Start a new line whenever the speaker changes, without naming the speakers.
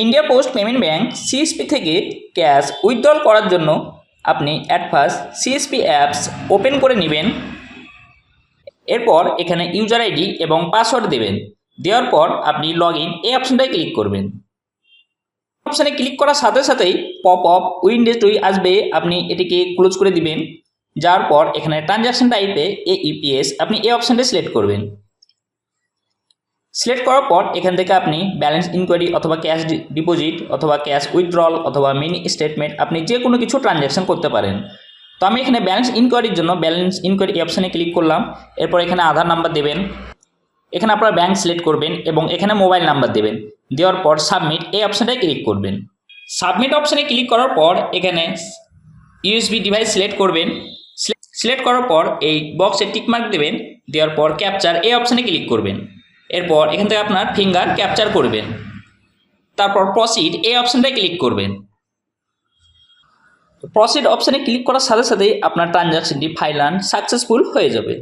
India post payment bank CSP থেকে cash withdrawal করার জন্য আপনি at first CSP apps open করে নেবেন। এরপর এখানে ইউজার আইডি এবং পাসওয়ার্ড দেবেন। দেওয়ার পর আপনি লগ ইন এই অপশনটায় ক্লিক করবেন। অপশানে ক্লিক করার সাথে সাথেই পপ আপ উইন্ডোজটি আসবে, আপনি এটিকে ক্লোজ করে দিবেন। যাওয়ার পর এখানে ট্রানজ্যাকশন টাইপে এইপিএস আপনি এই অপশানটা সিলেক্ট করবেন। সিলেক্ট করার পর এখান থেকে আপনি ব্যালেন্স ইনকোয়ারি অথবা ক্যাশ ডিপোজিট অথবা ক্যাশ উইথড্রল অথবা মিনি স্টেটমেন্ট আপনি যে কোনো কিছু ট্রানজ্যাকশন করতে পারেন। তো আমি এখানে ব্যালেন্স ইনকোয়ারির জন্য ব্যালেন্স ইনকোয়ারি অপশানে ক্লিক করলাম। এরপর এখানে আধার নাম্বার দেবেন, এখানে আপনার ব্যাংক সিলেক্ট করবেন এবং এখানে মোবাইল নাম্বার দেবেন। দেওয়ার পর সাবমিট এই অপশানটায় ক্লিক করবেন। সাবমিট অপশানে ক্লিক করার পর এখানে ইউএসবি ডিভাইস সিলেক্ট করবেন। সিলেক্ট করার পর এই বক্সে টিকমার্ক দেবেন। দেওয়ার পর ক্যাপচার এই অপশানে ক্লিক করবেন। এরপর এখান থেকে আপনার ফিঙ্গার ক্যাপচার করবেন। তারপর প্রসিড এই অপশানটায় ক্লিক করবেন। প্রসিড অপশানে ক্লিক করার সাথে সাথেই আপনার ট্রানজ্যাকশনটি ফাইনাল সাকসেসফুল হয়ে যাবে।